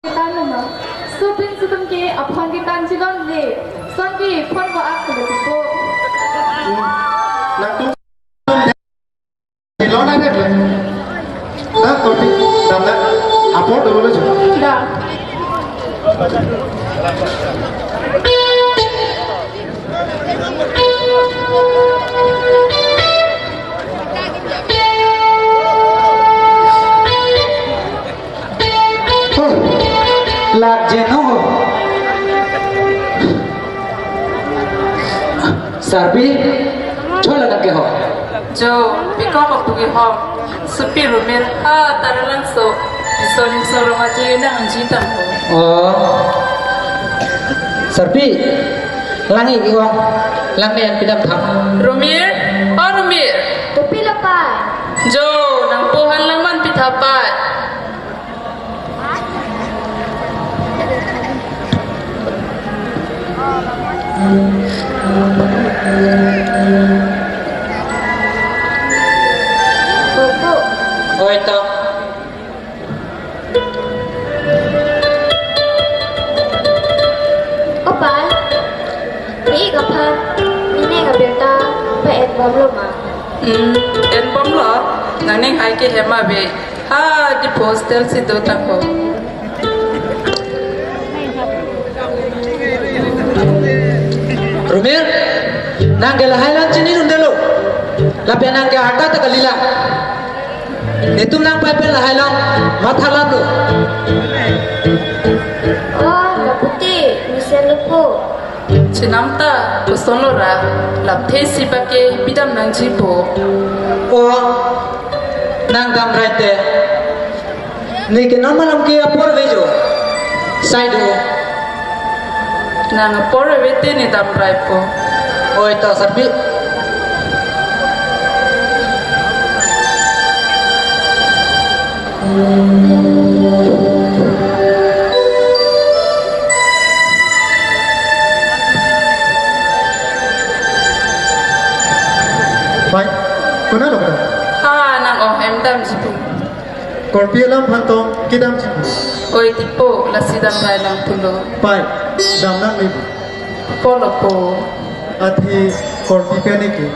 Tanah, supin sutum ke aphan ke kanjilan le, son ke phon ko ak ke tipo. Nang tu lo na dek le. Nah, kopi damna apa dulu le jo. Dah. Lạc jeno Sarbi chola ka ke ho Jo, biko mapugi hom, supi rumir, taralang so, isonim so ramaji na ang jitam ho. oh Sarbi langi iwang langi yang pidam tham Rumir, Rumir, Tapi lepas. Jo, nang puhan lang man pitapat. Bobo. oi to Opal. Ni kaphan. Ni ne kabiota. Pa et bom lo ma. En bom lo, nang ning hai ke hema be, di postel si do tak ho. Rumir nang ke lahailan chini nundelo lape nang ke hata ta kalila netum nang pai pen lahailan mathalan lo Oh, laputi. Misen lupo. Chinamta, kusonora, lap the si bake bidam nang jipo. oh nang gam raite ni ke normalam ke apor vejo saido Nang apore wete ni dam raipo. oi to Sarbi Baik, kuna lo kada. Nang em dam jipo. Korpi lam phantong kidam chipu. Oi tipo, lasidam rai lang tulo. Pai, damna le. Polo po. Athi korpi pene ke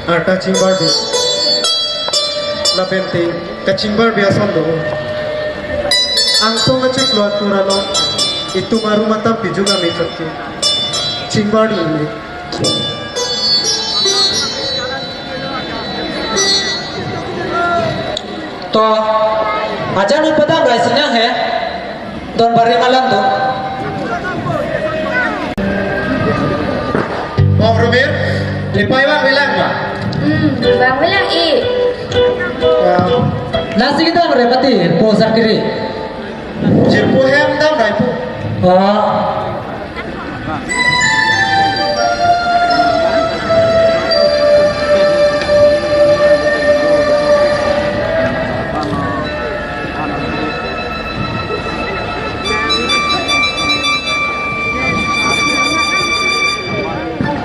arta chimbar be. La bente kachimbar be asan do. Ang songa chik lo turalo itu maru matam pijuga me chakki. Chimbar le. to ajan padam rai sinyang he don bari malam tu Om Rumir, lipai bang bilang ba? Bang bilang nasi kita merepati posar kiri Jirpu hem dam raipu. oh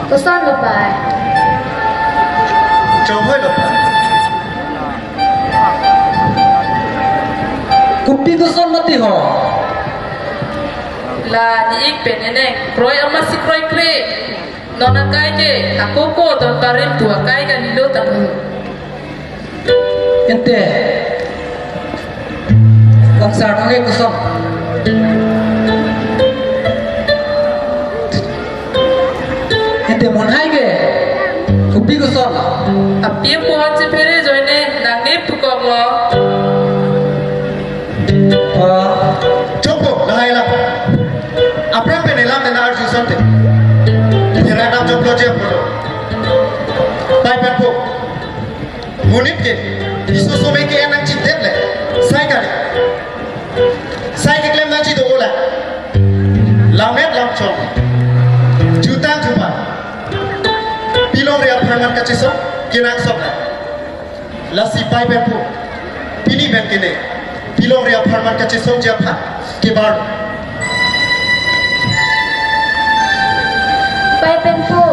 Kosan lepas. Chồng hơi độc. kupi ko son mati ho La ni ik peneneng, kroy ama si kroy kre. Nona kai ke, ako ko don parin tua kai ka nilo tamu. ente bangsa nge ko son ente mon hai ge kupi ko son Api pohon si pere joine, nang ne pukok lo. oh Chopo, lahai lah. Apa yang penelam dan arju sante. Kira nam jo project polo. Pai penpo. Munit ke. Isu sume ke enang cintet le. Sai kali. Sai ke klem nanti do ola. Lamet lam chong. Jutang jupa. Pilong real perman kaciso. Kinang sokna. Lasi pai penpo. Pini ben kene. Pilong real perman kaciso japa. Kebar. Pai penpo.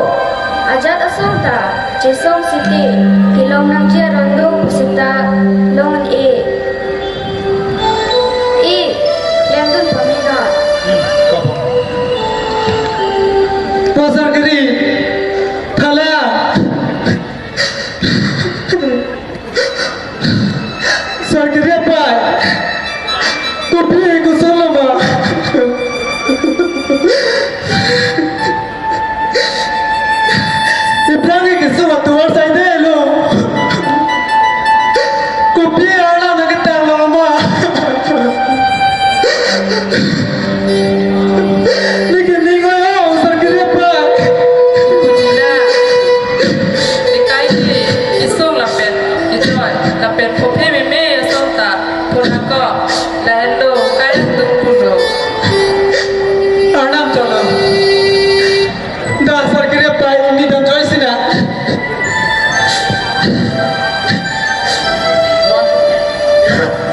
Ajat asam ta. Cisong siti. Kilong nang cia rondong pusita. Longan lem dun pamit Ibrahim ke semua tuan saya dulu. Kopi orang nak kita lama. Lekin ni kau yang sakit apa? Kujina, dikai ni, isong lapen, ituan, lapen kopi meme isong tak, punako, lalu kaya tungkudo. Arnam cakap. Dah sakit apa ini dah join sini.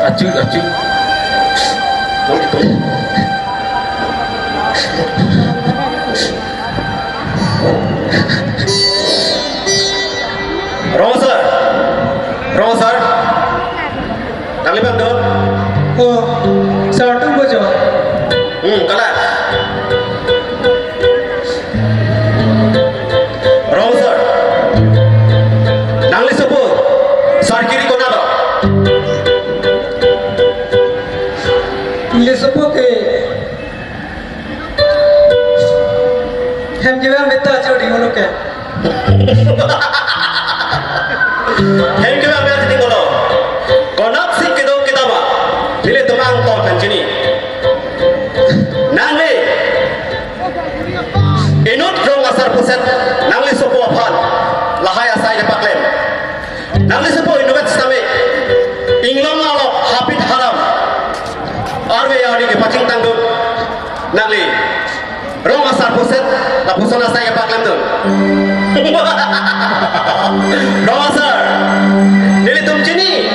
Acu. Mau itu. Roser. Nang libang do. Oh, satu baca. Kalah. Roser. Nang lisopo. Sarkiri ko na do. Ini sebab ke hem kita minta jadi mana ke? Hem kita ambil jadi kono. Konak si kita mah. Bila tumang tol kancini. Nangli. Inut rong asar puset. Nangli sopo apal. Lahai asai lepak lem. Nangli sopo inubat sami. Inglam nalo hapit haram. Arwe yari ke pacing tanggung. Nangli. Rong asar puset. La pusona asai lepak lem tu. Rong asar. Nili tum cini.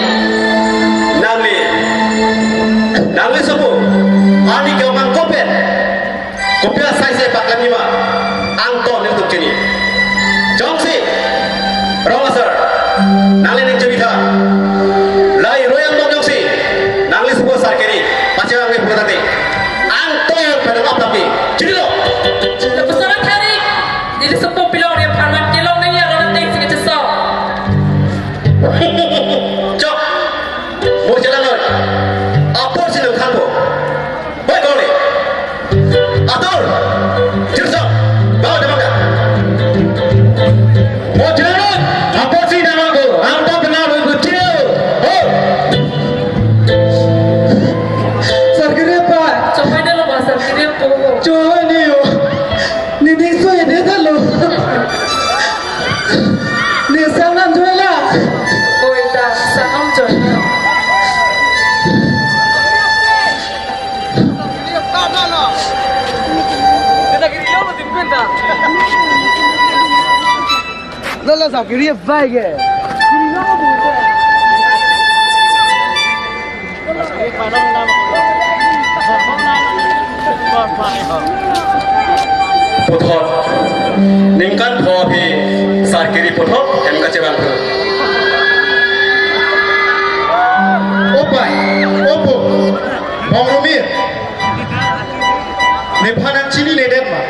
Nangli sopo. Ani ke omang kopet. Kopet asai saya paklam ni mah. Angton nili tum cini. Jongsi. Rong asar. Nangli ning cerita. Lai royang dong jongsi. Nangli sopo sarkeri. Pacang ngi putati. Angton pada apa tapi. Ciri lo. Lepasan hari, jadi sepupu pilong dia paman kilong ni yang orang tengok sikit cesok. Cok. Mau jalan lor. Apa sih lu kan bo? Baik kau ni. Atur. Cerita. Bawa dah makan. Mau jalan lor. Apa sih nama aku? Anda kenal begitu. Oh. Sakit apa? Coba dia lo bahasa kiri poho. Cuba ni yo. Ni so ye dia dah lo. Ni sangat jual lah. Oh dah, saham jono. Lala sa kiri baik ke? Puthot. Ningkan phobi sarkiri puthot hem kace bang. Opai. Opo. Bongomir. Ne phanan chini ne dem ma.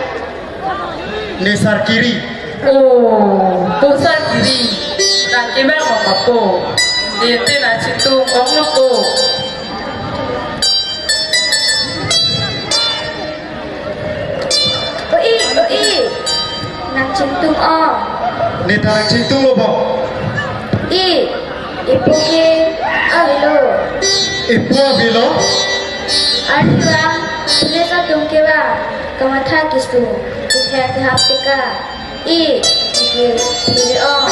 Ne sarkiri. Oh, pusat kiri. Nak kibang apa? Dia tu nak citu orang loko. Oi. Nak cintung oh. Ne tarang cintung lo bong. Ibu ke avilo. Ipo bilo. Adiwa, tulesa tungke ba. Kamatha kistu. Kuthe ke haptika. Ke oh.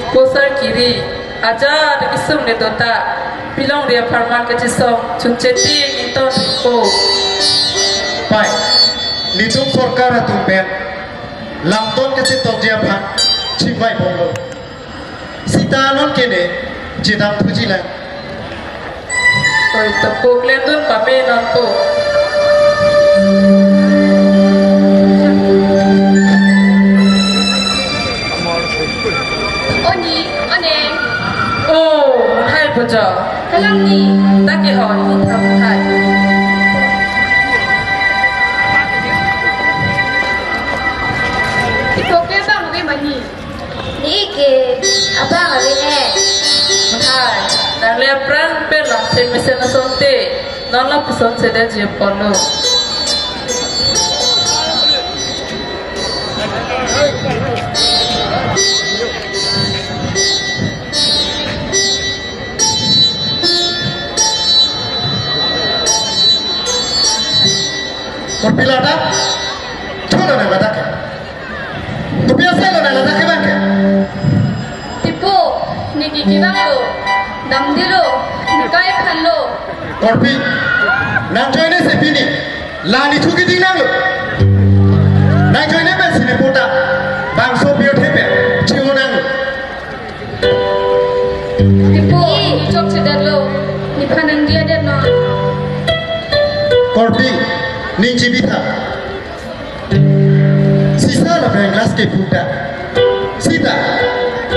Pusat kiri. Aja ada kisum ni tota. Pilong dia farman ke cisong. Cunceti inton ko. Pai. Nitum sorkar atum pen. Lamton kace tok dia phan. Chimbai bonglo. Sitanon kene jedam thujilan. Oi, tepuk lendun kami nantu. One. Oh, hai baca. Kalang ni. Tak kira ini tak hai. Ibu ke bang ke mani. Ni ke abang hari ni. Hai, nang lihat perang pelang, mesin nasonte, nolak pesan sedang je polo. Korpilata, thono na latake. Tu biasa lo na latake bangke. Tipu, ni gigibang lo, damdilo, ni kaya kan lo. Korpi, nang joine se pini, lani chuki dinang lo. Nang joine ben sini pota, bang so pio tepe, chiu nang lo. Tipu, ni chok cedar lo, ni panan dia dia no. Korpi, ning cibita. Sisa la ben glass ke puta. Sita,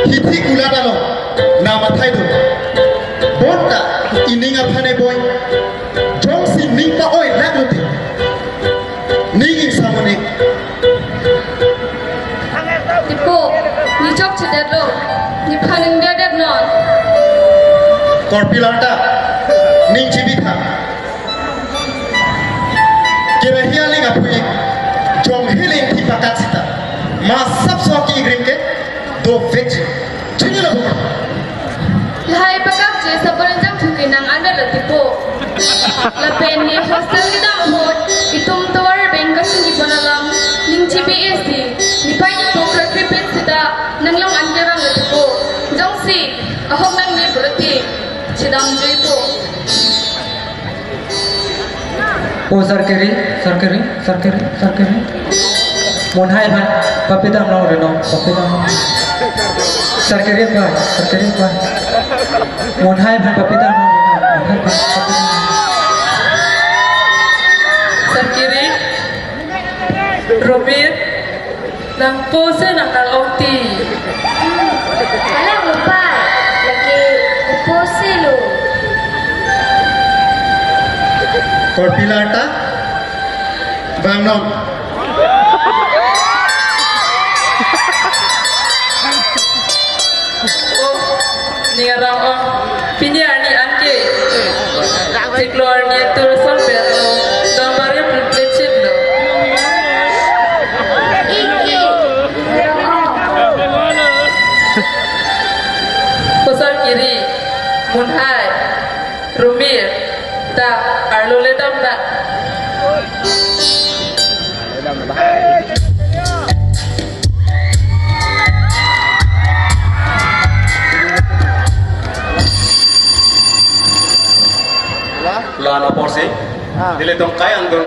hiti kulata lo, nama thai do. Bonta, ininga phane boy. Jong si ning pa oi lagluti. Ning samone. Tipu, ni chok cedar lo, ni panan dia dia no. Korpi lata, ning cibita. Kira hialing apui, jong hiling ti pakat sita. Mas sab soki igrim ke, do veg. Chini la bukar. Lahai pakak je sabaran jang thuki nang anda la tipu. La pen ni hostel ni dam hot, itum tawar bengka singi bonalam, ning CBS di, ni pai ni tokra kripin sita, nang long anje bang la tipu. Jong si, ahok nang ni berati, sidam jui po. Oh sarkeri. Mon hai man, papita mau reno, papita mau. Sarkeri apa? Mon hai man, papita mau reno, Sarkiri, Robin, nang pose nang nalauti. Alam mo pa, lagi pose lo. Korpi lata, bang nom. Oh, ni orang piniani anke. Tiklor ni tulisan perlo, gambarnya berplecet lo. Iki, Pusar kiri, Munhai, Rumir, ta arlole damna. Lana porsi, dile tong kaya andong